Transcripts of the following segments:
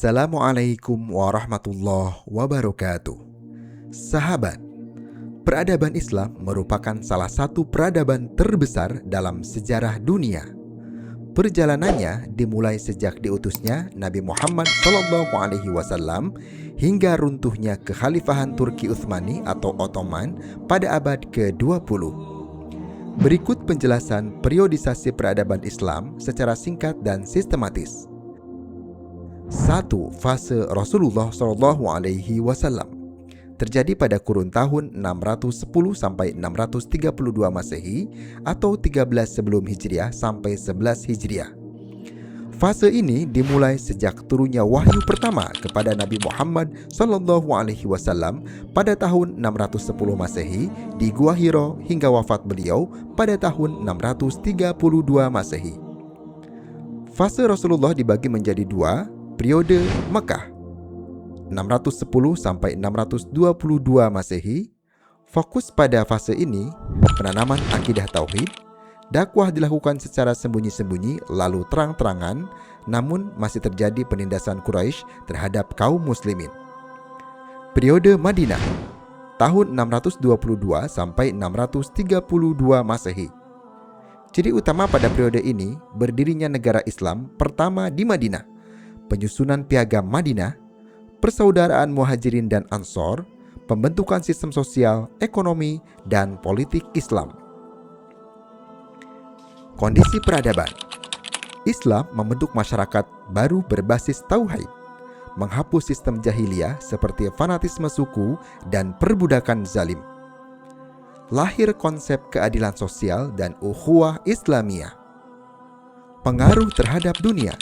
Assalamualaikum warahmatullahi wabarakatuh. Sahabat, peradaban Islam merupakan salah satu peradaban terbesar dalam sejarah dunia. Perjalanannya dimulai sejak diutusnya Nabi Muhammad SAW hingga runtuhnya kekhalifahan Turki Utsmani atau Ottoman pada abad ke-20. Berikut penjelasan periodisasi peradaban Islam secara singkat dan sistematis. 1. Fase Rasulullah SAW terjadi pada kurun tahun 610 sampai 632 Masehi atau 13 sebelum Hijriah sampai 11 Hijriah. Fase ini dimulai sejak turunnya wahyu pertama kepada Nabi Muhammad SAW pada tahun 610 Masehi di Gua Hiro hingga wafat beliau pada tahun 632 Masehi. Fase Rasulullah dibagi menjadi dua. Periode Mekah 610 sampai 622 Masehi. Fokus pada fase ini penanaman akidah tauhid. Dakwah dilakukan secara sembunyi-sembunyi lalu terang-terangan, namun masih terjadi penindasan Quraisy terhadap kaum muslimin. Periode Madinah tahun 622 sampai 632 Masehi. Ciri utama pada periode ini berdirinya negara Islam pertama di Madinah, penyusunan piagam Madinah, persaudaraan Muhajirin dan Ansor, pembentukan sistem sosial, ekonomi, dan politik Islam. Kondisi peradaban. Islam membentuk masyarakat baru berbasis tauhid, menghapus sistem jahiliyah seperti fanatisme suku dan perbudakan zalim. Lahir konsep keadilan sosial dan ukhuwah Islamiyah. Pengaruh terhadap dunia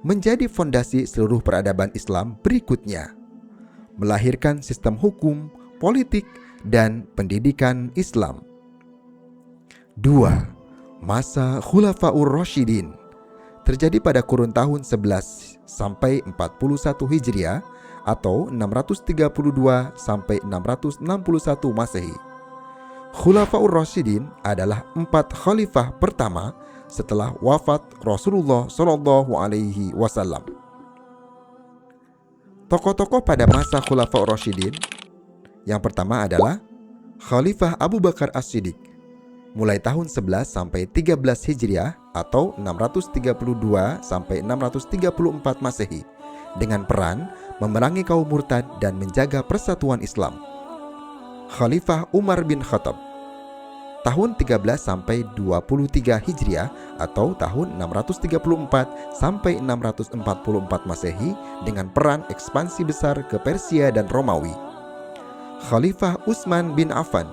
menjadi fondasi seluruh peradaban Islam berikutnya, melahirkan sistem hukum, politik, dan pendidikan Islam. 2. Masa Khulafaur Rasyidin terjadi pada kurun tahun 11 sampai 41 Hijriah atau 632 sampai 661 Masehi. Khulafaur Rasyidin adalah 4 khalifah pertama setelah wafat Rasulullah SAW. Tokoh-tokoh pada masa Khulafaur Rasyidin yang pertama adalah Khalifah Abu Bakar As-Siddiq mulai tahun 11 sampai 13 Hijriah atau 632 sampai 634 Masehi dengan peran memerangi kaum murtad dan menjaga persatuan Islam. Khalifah Umar bin Khattab tahun 13 sampai 23 Hijriah atau tahun 634 sampai 644 Masehi dengan peran ekspansi besar ke Persia dan Romawi. Khalifah Utsman bin Affan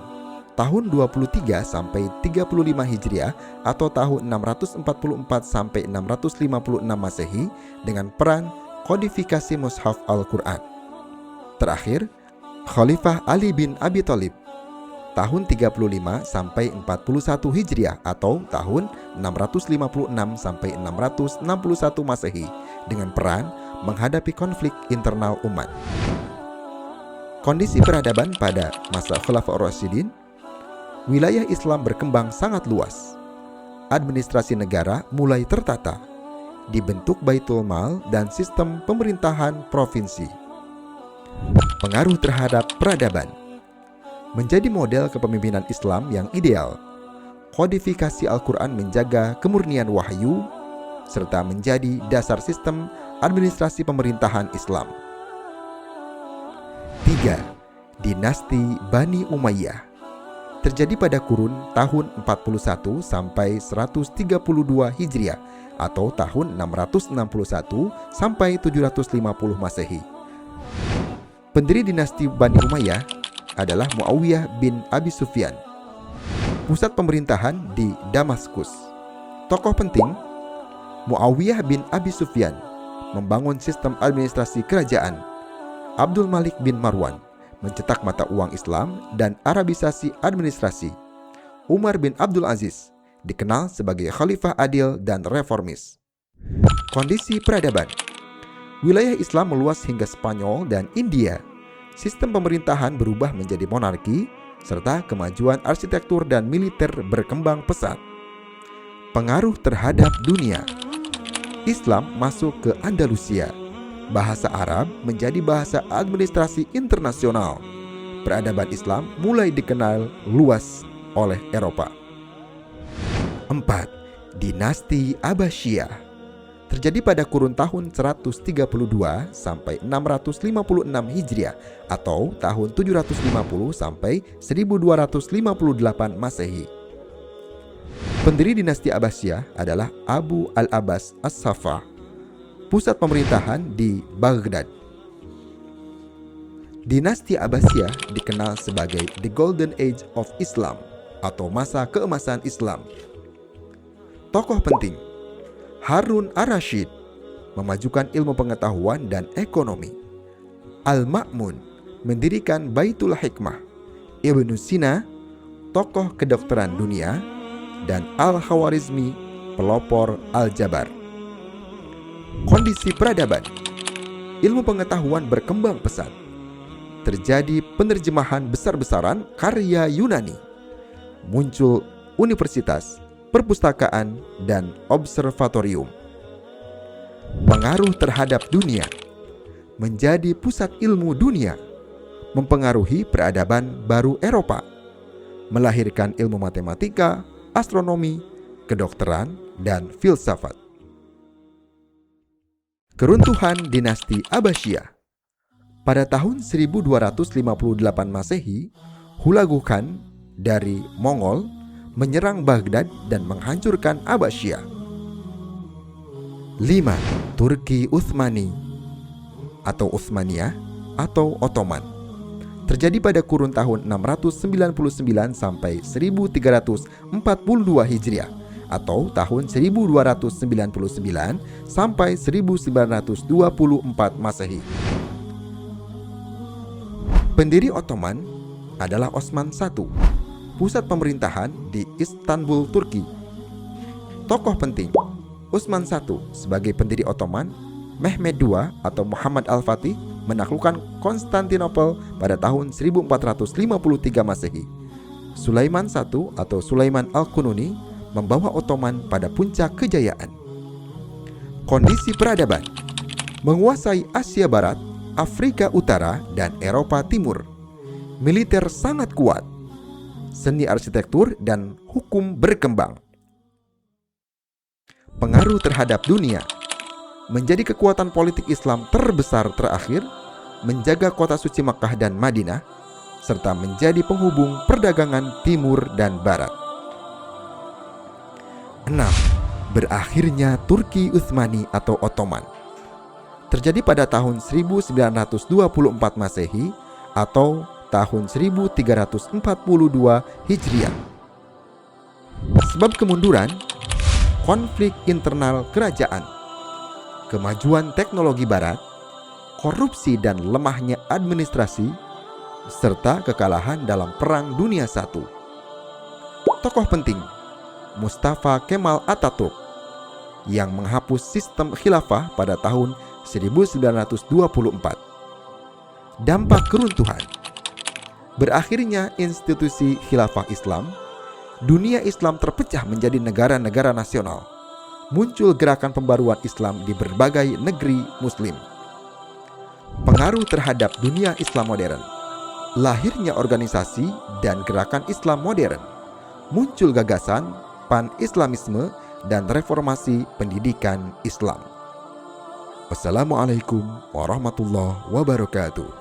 tahun 23 sampai 35 Hijriah atau tahun 644 sampai 656 Masehi dengan peran kodifikasi mushaf Al-Quran. Terakhir, Khalifah Ali bin Abi Thalib tahun 35 sampai 41 Hijriah atau tahun 656 sampai 661 Masehi dengan peran menghadapi konflik internal umat. Kondisi peradaban pada masa Khulafaur Rasyidin. Wilayah Islam berkembang sangat luas. Administrasi negara mulai tertata, dibentuk Baitul Mal dan sistem pemerintahan provinsi. Pengaruh terhadap peradaban menjadi model kepemimpinan Islam yang ideal. Kodifikasi Al-Quran menjaga kemurnian wahyu, serta menjadi dasar sistem administrasi pemerintahan Islam. 3. Dinasti Bani Umayyah terjadi pada kurun tahun 41 sampai 132 Hijriah atau tahun 661 sampai 750 Masehi. Pendiri dinasti Bani Umayyah adalah Muawiyah bin Abi Sufyan. Pusat pemerintahan di Damaskus. Tokoh penting, Muawiyah bin Abi Sufyan membangun sistem administrasi kerajaan. Abdul Malik bin Marwan mencetak mata uang Islam dan Arabisasi administrasi. Umar bin Abdul Aziz dikenal sebagai khalifah adil dan reformis. Kondisi peradaban. Wilayah Islam meluas hingga Spanyol dan India. Sistem pemerintahan berubah menjadi monarki, serta kemajuan arsitektur dan militer berkembang pesat. Pengaruh terhadap dunia. Islam masuk ke Andalusia, bahasa Arab menjadi bahasa administrasi internasional. Peradaban Islam mulai dikenal luas oleh Eropa. 4. Dinasti Abbasiyah terjadi pada kurun tahun 132 sampai 656 Hijriah atau tahun 750 sampai 1258 Masehi. Pendiri dinasti Abbasiyah adalah Abu al-Abbas as-Saffah. Pusat pemerintahan di Baghdad. Dinasti Abbasiyah dikenal sebagai The Golden Age of Islam atau masa keemasan Islam. Tokoh penting Harun ar-Rasyid memajukan ilmu pengetahuan dan ekonomi. Al-Ma'mun mendirikan Baitul Hikmah. Ibnu Sina, tokoh kedokteran dunia, dan Al-Khawarizmi, pelopor Al-Jabar. Kondisi peradaban. Ilmu pengetahuan berkembang pesat. Terjadi penerjemahan besar-besaran karya Yunani. Muncul universitas, perpustakaan, dan observatorium. Pengaruh terhadap dunia. Menjadi pusat ilmu dunia. Mempengaruhi peradaban baru Eropa. Melahirkan ilmu matematika, astronomi, kedokteran, dan filsafat. Keruntuhan dinasti Abbasiyah. Pada tahun 1258 Masehi, Hulagu Khan dari Mongol menyerang Baghdad dan menghancurkan Abbasiyah. 5. Turki Utsmani atau Utsmaniyah atau Ottoman terjadi pada kurun tahun 699 sampai 1342 Hijriah atau tahun 1299 sampai 1924 Masehi. Pendiri Ottoman adalah Osman I. Pusat pemerintahan di Istanbul, Turki. Tokoh penting Utsman I sebagai pendiri Ottoman, Mehmed II atau Muhammad Al-Fatih menaklukkan Konstantinopel pada tahun 1453 Masehi. Sulaiman I atau Sulaiman Al-Qununi membawa Ottoman pada puncak kejayaan. Kondisi peradaban. Menguasai Asia Barat, Afrika Utara, dan Eropa Timur. Militer sangat kuat. Seni arsitektur dan hukum berkembang. Pengaruh terhadap dunia. Menjadi kekuatan politik Islam terbesar terakhir, menjaga kota suci Makkah dan Madinah, serta menjadi penghubung perdagangan timur dan barat. 6. Berakhirnya Turki Utsmani atau Ottoman terjadi pada tahun 1924 Masehi atau tahun 1342 Hijriah. Sebab kemunduran, konflik internal kerajaan, kemajuan teknologi barat, korupsi dan lemahnya administrasi, serta kekalahan dalam Perang Dunia I. Tokoh penting Mustafa Kemal Atatürk yang menghapus sistem khilafah pada tahun 1924. Dampak keruntuhan. Berakhirnya institusi khilafah Islam, dunia Islam terpecah menjadi negara-negara nasional. Muncul gerakan pembaruan Islam di berbagai negeri Muslim. Pengaruh terhadap dunia Islam modern. Lahirnya organisasi dan gerakan Islam modern. Muncul gagasan pan-Islamisme dan reformasi pendidikan Islam. Wassalamualaikum warahmatullahi wabarakatuh.